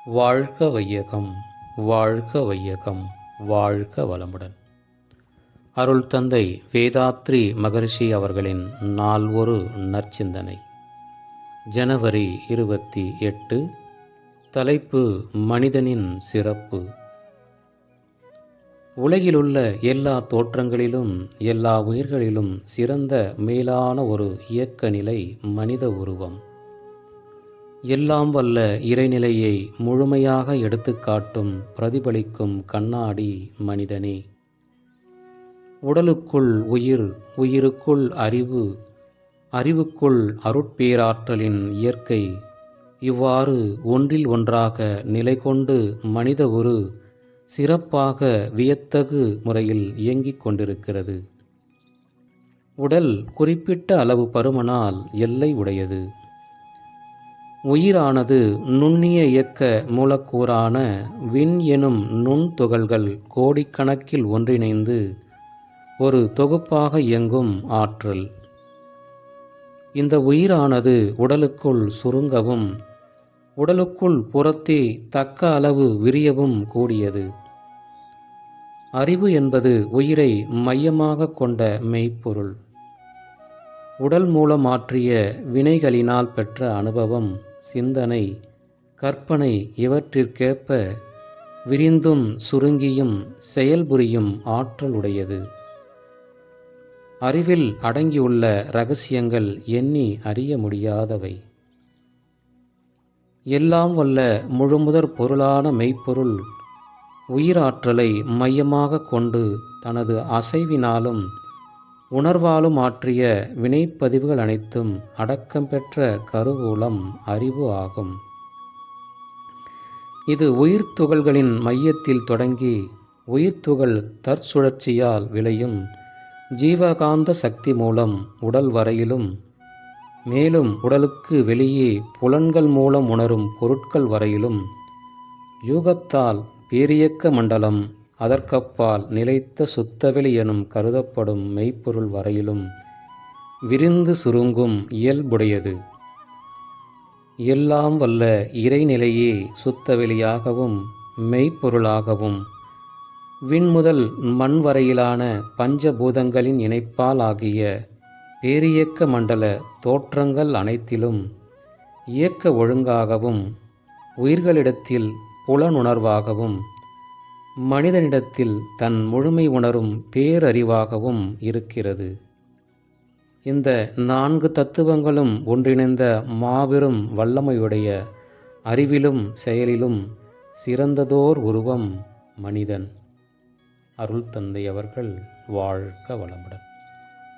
வாழ்க வையகம், வாழ்க வையகம், வாழ்க வளமுடன். அருள் தந்தை வேதாத்ரி மகரிஷி அவர்களின் நாள் ஒரு நற்சிந்தனை. ஜனவரி 28. தலைப்பு: மனிதனின் சிறப்பு. உலகிலுள்ள எல்லா தோற்றங்களிலும் எல்லா உயிர்களிலும் சிறந்த மேலான ஒரு இயக்க நிலை மனித உருவம். எல்லாம் வல்ல இறைநிலையை முழுமையாக எடுத்துக்காட்டும் பிரதிபலிக்கும் கண்ணாடி மனிதனே. உடலுக்குள் உயிர், உயிருக்குள் அறிவு, அறிவுக்குள் அருட்பேராற்றலின் இயற்கை, இவ்வாறு ஒன்றில் ஒன்றாக நிலை கொண்டு மனித ஒரு சிறப்பாக வியத்தகு முறையில் இயங்கிக் கொண்டிருக்கிறது. உடல் குறிப்பிட்ட அளவு பருமனால் எல்லை உடையது. உயிரானது நுண்ணிய இயக்க மூலக்கூறான விண் எனும் நுண்துகள்கள் கோடிக்கணக்கில் ஒன்றிணைந்து ஒரு தொகுப்பாக இயங்கும் ஆற்றல். இந்த உயிரானது உடலுக்குள் சுருங்கவும் உடலுக்குள் புறத்தே தக்க அளவு விரியவும் கூடியது. அறிவு என்பது உயிரை மையமாக கொண்ட மெய்ப்பொருள். உடல் மூலம் ஆற்றிய வினைகளினால் பெற்ற அனுபவம், சிந்தனை, கற்பனை இவற்றிற்கேற்ப விரிந்தும் சுருங்கியும் செயல்புரியும் ஆற்றல் உடையது. அறிவில் அடங்கியுள்ள இரகசியங்கள் எண்ணி அறிய முடியாதவை. எல்லாம் வல்ல முழுமுதற் பொருளான மெய்ப்பொருள் உயிராற்றலை மையமாக கொண்டு தனது அசைவினாலும் உணர்வாலும் ஆற்றிய வினைப்பதிவுகள் அனைத்தும் அடக்கம் பெற்ற கருவூலம் அறிவு ஆகும். இது உயிர்த்துகள்களின் மையத்தில் தொடங்கி உயிர்த்துகள் தற்சுழற்சியால் விளையும் ஜீவகாந்த சக்தி மூலம் உடல் வரையிலும், மேலும் உடலுக்கு வெளியே புலன்கள் மூலம் உணரும் பொருட்கள் வரையிலும், யூகத்தால் பேரியக்க மண்டலம், அதற்கப்பால் நிலைத்த சுத்தவெளி எனும் கருதப்படும் மெய்ப்பொருள் வரையிலும் விரிந்து சுருங்கும் இயல்புடையது. எல்லாம் வல்ல இறைநிலையே சுத்தவெளியாகவும் மெய்ப்பொருளாகவும் விண்முதல் மண் வரையிலான பஞ்சபூதங்களின் இணைப்பால் ஆகிய பேரியக்க மண்டல தோற்றங்கள் அனைத்திலும் இயக்க ஒழுங்காகவும், உயிர்களிடத்தில் புலனுணர்வாகவும், மனிதனிடத்தில் தன் முழுமை உணரும் பேரறிவாகவும் இருக்கிறது. இந்த 4 தத்துவங்களும் ஒன்றிணைந்த மாபெரும் வல்லமையுடைய அறிவிலும் செயலிலும் சிறந்ததோர் உருவம் மனிதன். அருள் தந்தை அவர்கள் வாழ்க வளமுடன்.